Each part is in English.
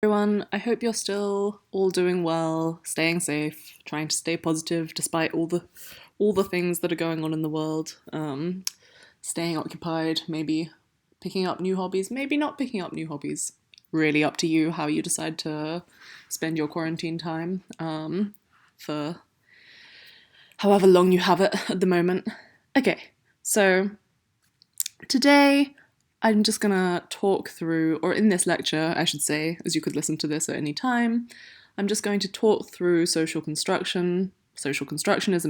Everyone, I hope you're still all doing well, staying safe, trying to stay positive despite all the things that are going on in the world. Staying occupied, maybe picking up new hobbies, maybe not picking up new hobbies. Really up to you how you decide to spend your quarantine time for however long you have it at the moment. Okay, so today I'm just gonna talk through, or in this lecture, I should say, as you could listen to this at any time, I'm just going to talk through social constructionism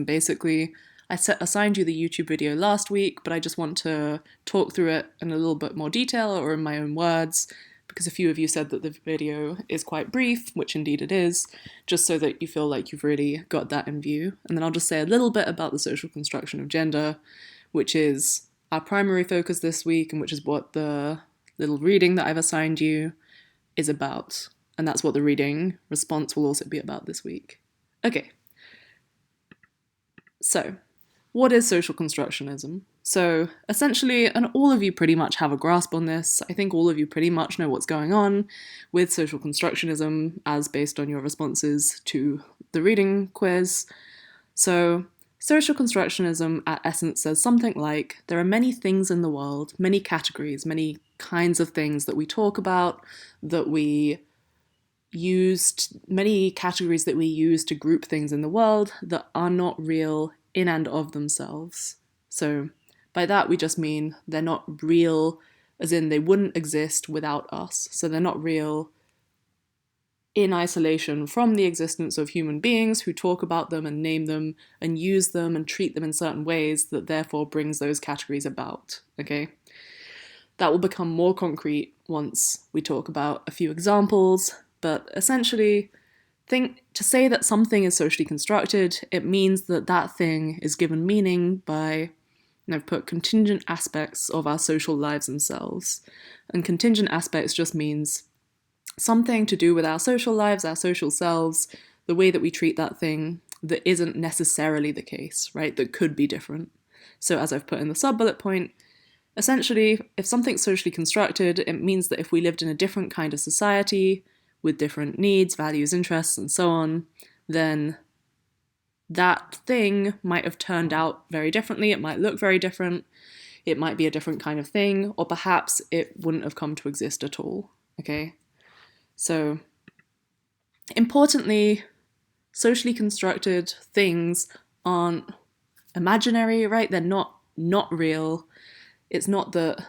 basically. I assigned you the YouTube video last week, but I just want to talk through it in a little bit more detail or in my own words, because a few of you said that the video is quite brief, which indeed it is, just so that you feel like you've really got that in view. And then I'll just say a little bit about the social construction of gender, which is our primary focus this week, and which is what the little reading that I've assigned you is about. And that's what the reading response will also be about this week. Okay. So, what is social constructionism? So, essentially, and all of you pretty much have a grasp on this, I think all of you pretty much know what's going on with social constructionism as based on your responses to the reading quiz. So, social constructionism, at essence, says something like, there are many things in the world, many categories, many kinds of things that we talk about, that we many categories that we use to group things in the world that are not real in and of themselves. So by that we just mean they're not real as in they wouldn't exist without us. So they're not real in isolation from the existence of human beings who talk about them and name them and use them and treat them in certain ways that therefore brings those categories about, okay? That will become more concrete once we talk about a few examples, but essentially, to say that something is socially constructed, it means that that thing is given meaning by, and I've put contingent aspects of our social lives themselves. And contingent aspects just means something to do with our social lives, our social selves, the way that we treat that thing that isn't necessarily the case, right? That could be different. So as I've put in the sub-bullet point, essentially, if something's socially constructed, it means that if we lived in a different kind of society, with different needs, values, interests, and so on, then that thing might have turned out very differently, it might look very different, it might be a different kind of thing, or perhaps it wouldn't have come to exist at all, okay? So, importantly, socially constructed things aren't imaginary, right? They're not real. It's not that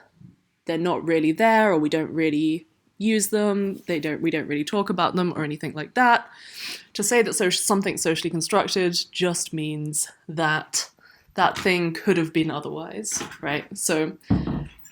they're not really there or we don't really use them, we don't really talk about them or anything like that. To say that something's socially constructed just means that that thing could have been otherwise, right? So,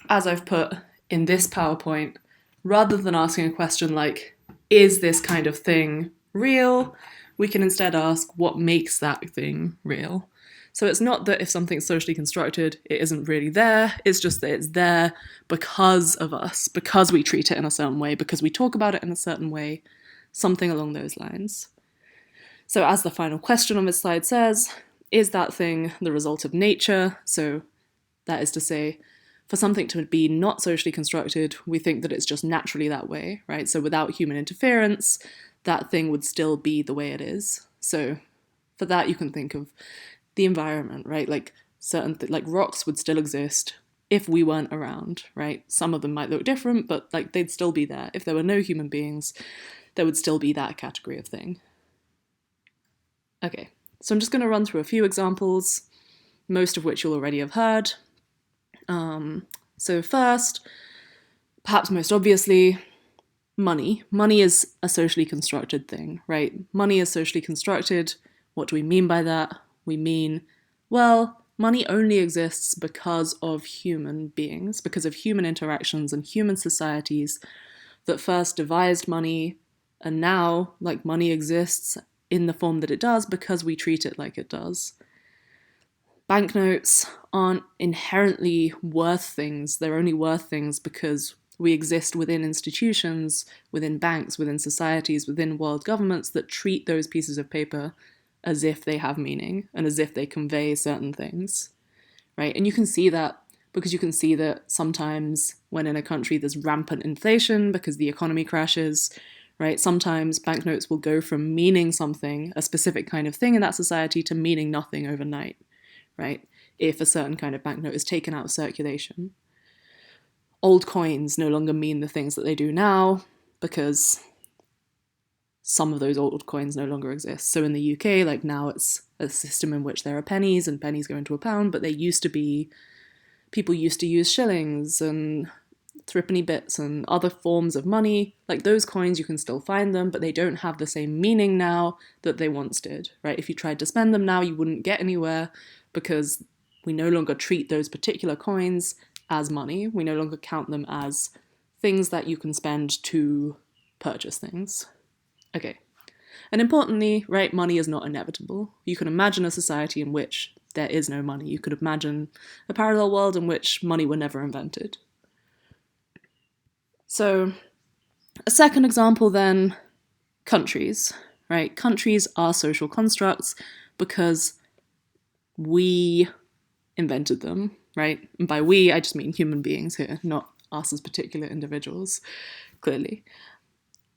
as I've put in this PowerPoint, rather than asking a question like, is this kind of thing real? We can instead ask, what makes that thing real? So it's not that if something's socially constructed, it isn't really there, it's just that it's there because of us, because we treat it in a certain way, because we talk about it in a certain way, something along those lines. So as the final question on this slide says, is that thing the result of nature? So that is to say, for something to be not socially constructed, we think that it's just naturally that way, right? So without human interference, that thing would still be the way it is. So for that, you can think of the environment, right? Like like rocks would still exist if we weren't around, right? Some of them might look different, but like they'd still be there. If there were no human beings, there would still be that category of thing. Okay, so I'm just going to run through a few examples, most of which you'll already have heard. So first, perhaps most obviously, money. Money is a socially constructed thing, right? Money is socially constructed. What do we mean by that? We mean, well, money only exists because of human beings, because of human interactions and human societies that first devised money, and now, like, money exists in the form that it does because we treat it like it does. Banknotes aren't inherently worth things. They're only worth things because we exist within institutions, within banks, within societies, within world governments that treat those pieces of paper as if they have meaning and as if they convey certain things, right? And you can see that because you can see that sometimes when in a country there's rampant inflation because the economy crashes, right? Sometimes banknotes will go from meaning something, a specific kind of thing in that society, to meaning nothing overnight, right? If a certain kind of banknote is taken out of circulation. Old coins no longer mean the things that they do now because some of those old coins no longer exist. So in the UK, like now it's a system in which there are pennies and pennies go into a pound, but they used to be, people used to use shillings and threepenny bits and other forms of money. Like those coins, you can still find them, but they don't have the same meaning now that they once did, right? If you tried to spend them now, you wouldn't get anywhere because we no longer treat those particular coins as money. We no longer count them as things that you can spend to purchase things. Okay. And importantly, right, money is not inevitable. You can imagine a society in which there is no money. You could imagine a parallel world in which money were never invented. So, a second example then, countries, right? Countries are social constructs because we invented them, right? And by we, I just mean human beings here, not us as particular individuals, clearly.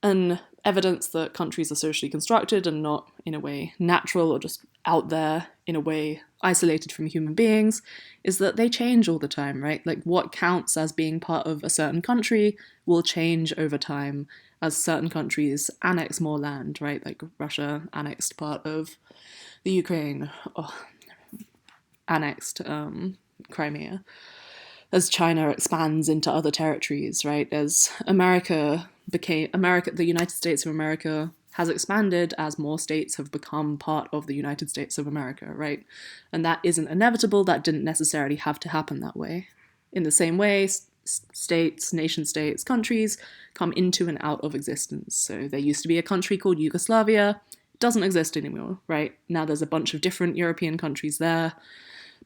And evidence that countries are socially constructed and not in a way natural or just out there in a way isolated from human beings is that they change all the time, right? Like what counts as being part of a certain country will change over time as certain countries annex more land, right? Like Russia annexed part of the Ukraine, or annexed Crimea. As China expands into other territories, right? As the United States of America has expanded as more states have become part of the United States of America, right? And that isn't inevitable. That didn't necessarily have to happen that way. In the same way, states, nation states, countries come into and out of existence. So there used to be a country called Yugoslavia. It doesn't exist anymore, right? Now there's a bunch of different European countries there.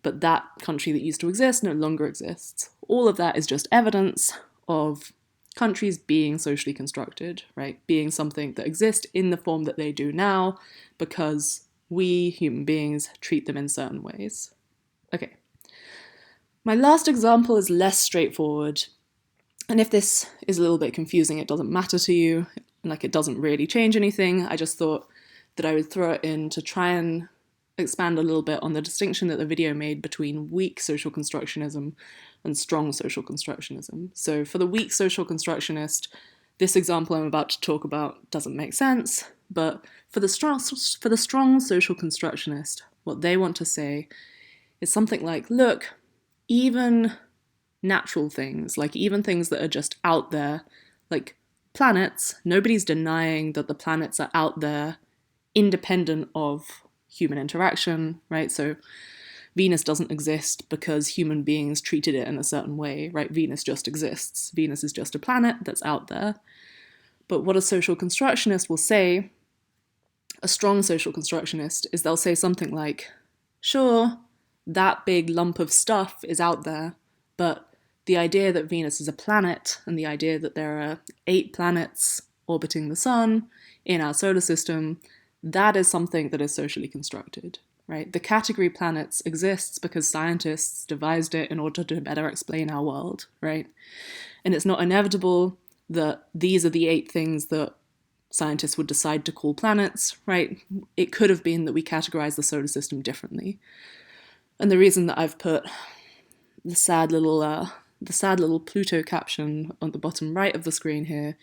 But that country that used to exist no longer exists. All of that is just evidence of countries being socially constructed, right? Being something that exists in the form that they do now because we, human beings, treat them in certain ways. Okay. My last example is less straightforward. And if this is a little bit confusing, it doesn't matter to you, like it doesn't really change anything. I just thought that I would throw it in to try and expand a little bit on the distinction that the video made between weak social constructionism and strong social constructionism. So for the weak social constructionist, this example I'm about to talk about doesn't make sense, but for the strong social constructionist, what they want to say is something like, look, even natural things, like even things that are just out there, like planets, nobody's denying that the planets are out there independent of human interaction, right? So Venus doesn't exist because human beings treated it in a certain way, right? Venus just exists. Venus is just a planet that's out there. But what a social constructionist will say, a strong social constructionist, is they'll say something like, sure, that big lump of stuff is out there, but the idea that Venus is a planet and the idea that there are 8 planets orbiting the sun in our solar system, that is something that is socially constructed, right? The category planets exists because scientists devised it in order to better explain our world, right? And it's not inevitable that these are the 8 things that scientists would decide to call planets, right? It could have been that we categorize the solar system differently. And the reason that I've put the sad little Pluto caption on the bottom right of the screen here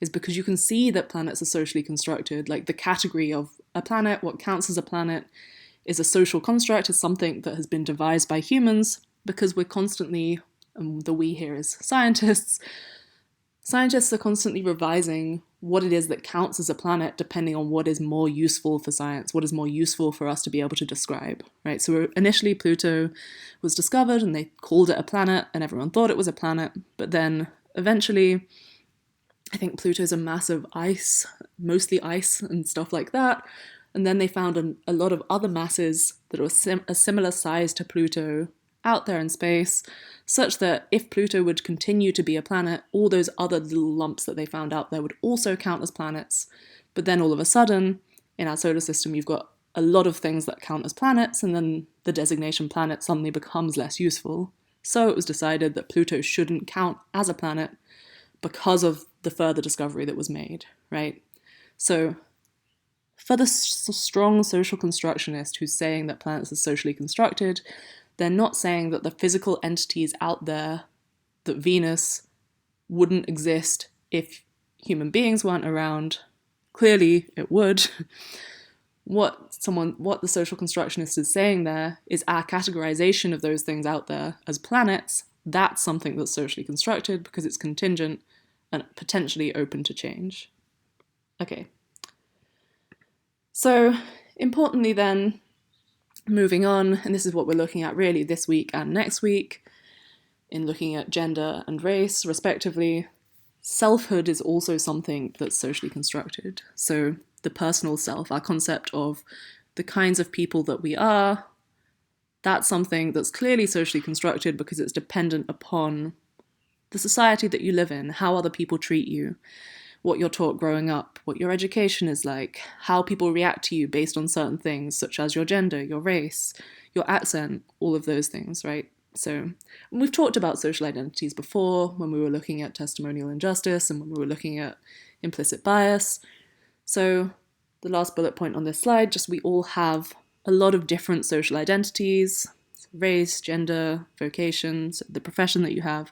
is because you can see that planets are socially constructed. Like the category of a planet, what counts as a planet, is a social construct, is something that has been devised by humans because we're constantly, and the we here is scientists are constantly revising what it is that counts as a planet depending on what is more useful for science, what is more useful for us to be able to describe, right? So initially Pluto was discovered and they called it a planet and everyone thought it was a planet, but then eventually I think Pluto's a mass of ice, mostly ice and stuff like that. And then they found a lot of other masses that were a similar size to Pluto out there in space, such that if Pluto would continue to be a planet, all those other little lumps that they found out there would also count as planets. But then all of a sudden, in our solar system, you've got a lot of things that count as planets, and then the designation planet suddenly becomes less useful. So it was decided that Pluto shouldn't count as a planet, because of the further discovery that was made, right? So for the strong social constructionist who's saying that planets are socially constructed, they're not saying that the physical entities out there, that Venus wouldn't exist if human beings weren't around. Clearly it would. What the social constructionist is saying there is our categorization of those things out there as planets, that's something that's socially constructed because it's contingent and potentially open to change. Okay. So, importantly then, moving on, and this is what we're looking at really this week and next week, in looking at gender and race, respectively, selfhood is also something that's socially constructed. So the personal self, our concept of the kinds of people that we are, that's something that's clearly socially constructed because it's dependent upon the society that you live in, how other people treat you, what you're taught growing up, what your education is like, how people react to you based on certain things, such as your gender, your race, your accent, all of those things, right? So we've talked about social identities before when we were looking at testimonial injustice and when we were looking at implicit bias. So the last bullet point on this slide, just we all have a lot of different social identities, race, gender, vocations, the profession that you have,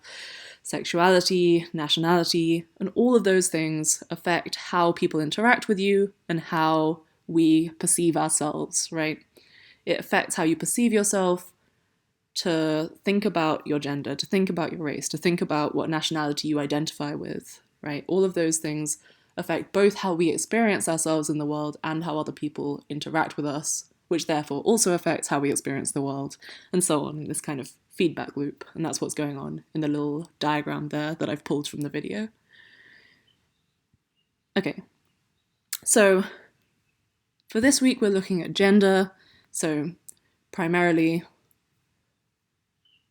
sexuality, nationality, and all of those things affect how people interact with you and how we perceive ourselves, right? It affects how you perceive yourself, to think about your gender, to think about your race, to think about what nationality you identify with, right? All of those things affect both how we experience ourselves in the world and how other people interact with us, which therefore also affects how we experience the world, and so on, in this kind of feedback loop. And that's what's going on in the little diagram there that I've pulled from the video. Okay, so for this week we're looking at gender. So primarily,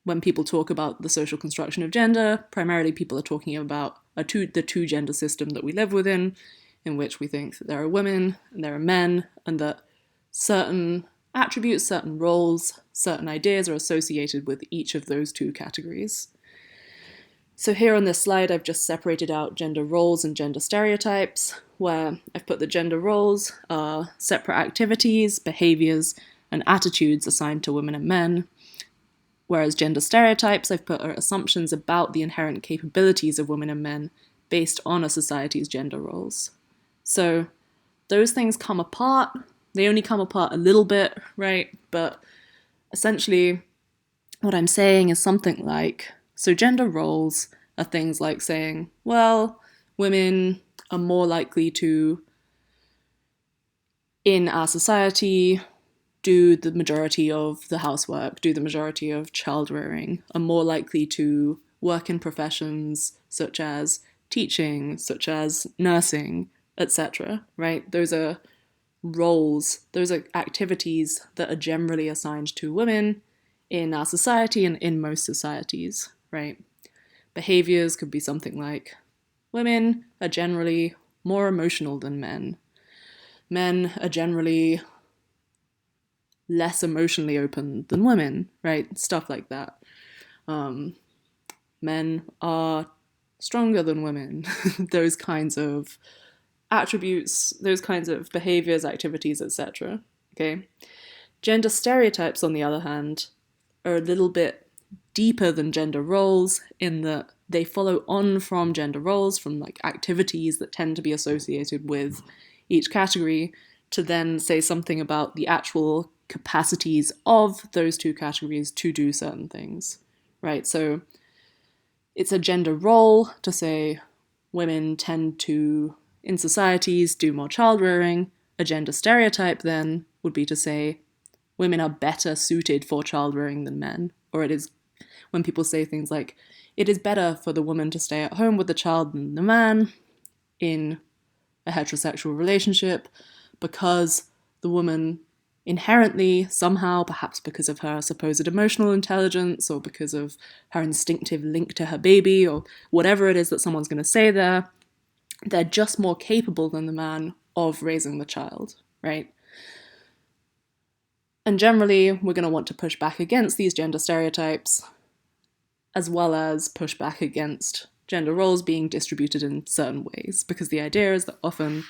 when people talk about the social construction of gender, primarily people are talking about the two gender system that we live within, in which we think that there are women and there are men, and that certain attributes, certain roles, certain ideas are associated with each of those two categories. So here on this slide, I've just separated out gender roles and gender stereotypes, where I've put the gender roles are separate activities, behaviors, and attitudes assigned to women and men, whereas gender stereotypes I've put are assumptions about the inherent capabilities of women and men based on a society's gender roles. So those things come apart. They only come apart a little bit, right? But essentially what I'm saying is something like, so gender roles are things like saying, well, women are more likely to, in our society, do the majority of the housework, do the majority of child rearing, are more likely to work in professions such as teaching, such as nursing, etc., right? Those are roles, those are activities that are generally assigned to women in our society and in most societies, right? Behaviors could be something like, women are generally more emotional than men. Men are generally less emotionally open than women, right? Stuff like that. Men are stronger than women. Those kinds of attributes, those kinds of behaviors, activities, etc. Okay? Gender stereotypes, on the other hand, are a little bit deeper than gender roles in that they follow on from gender roles, from like activities that tend to be associated with each category, to then say something about the actual capacities of those two categories to do certain things, right? So it's a gender role to say women tend to, in societies, do more child rearing. A gender stereotype then would be to say women are better suited for child rearing than men, or it is when people say things like, it is better for the woman to stay at home with the child than the man in a heterosexual relationship, because the woman inherently, somehow, perhaps because of her supposed emotional intelligence or because of her instinctive link to her baby or whatever it is that someone's going to say there, they're just more capable than the man of raising the child, right? And generally, we're going to want to push back against these gender stereotypes, as well as push back against gender roles being distributed in certain ways, because the idea is that often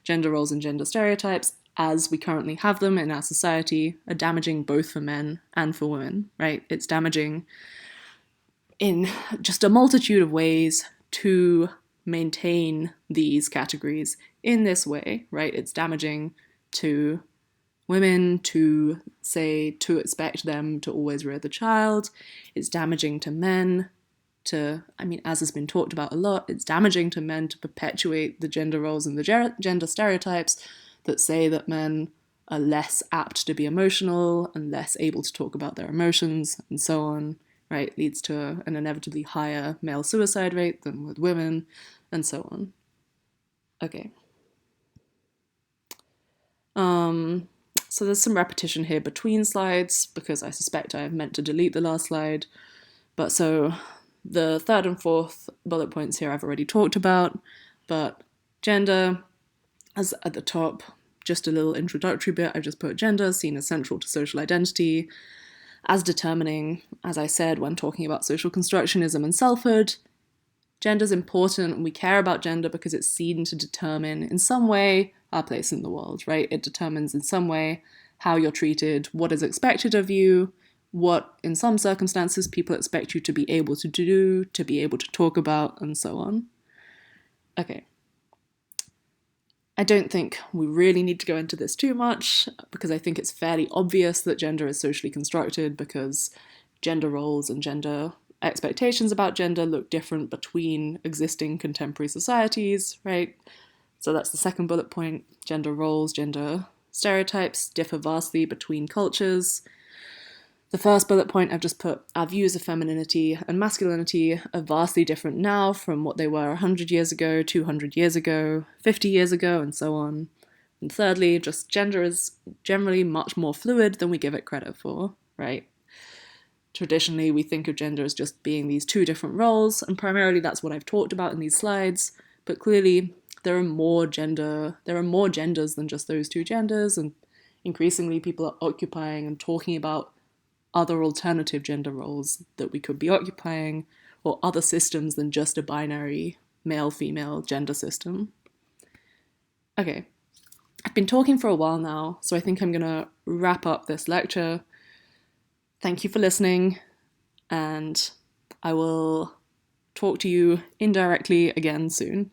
gender roles and gender stereotypes, as we currently have them in our society, are damaging both for men and for women, right? It's damaging in just a multitude of ways to maintain these categories in this way, right? It's damaging to women to say, to expect them to always rear the child. It's damaging to men to, I mean, as has been talked about a lot, it's damaging to men to perpetuate the gender roles and the gender stereotypes that say that men are less apt to be emotional and less able to talk about their emotions and so on, right? Leads to an inevitably higher male suicide rate than with women and so on. Okay. So there's some repetition here between slides because I suspect I have meant to delete the last slide. But so the third and fourth bullet points here I've already talked about, but gender, as at the top, just a little introductory bit, I just put gender seen as central to social identity, as determining, as I said, when talking about social constructionism and selfhood. Gender's important and we care about gender because it's seen to determine in some way our place in the world, right? It determines in some way how you're treated, what is expected of you, what in some circumstances people expect you to be able to do, to be able to talk about, and so on. Okay. I don't think we really need to go into this too much because I think it's fairly obvious that gender is socially constructed because gender roles and gender expectations about gender look different between existing contemporary societies, right? So that's the second bullet point. Gender roles, gender stereotypes differ vastly between cultures. The first bullet point, I've just put our views of femininity and masculinity are vastly different now from what they were 100 years ago, 200 years ago, 50 years ago, and so on. And thirdly, just gender is generally much more fluid than we give it credit for, right? Traditionally, we think of gender as just being these two different roles, and primarily that's what I've talked about in these slides, but clearly there are more genders than just those two genders, and increasingly people are occupying and talking about other alternative gender roles that we could be occupying, or other systems than just a binary male-female gender system. Okay, I've been talking for a while now, so I think I'm gonna wrap up this lecture. Thank you for listening, and I will talk to you indirectly again soon.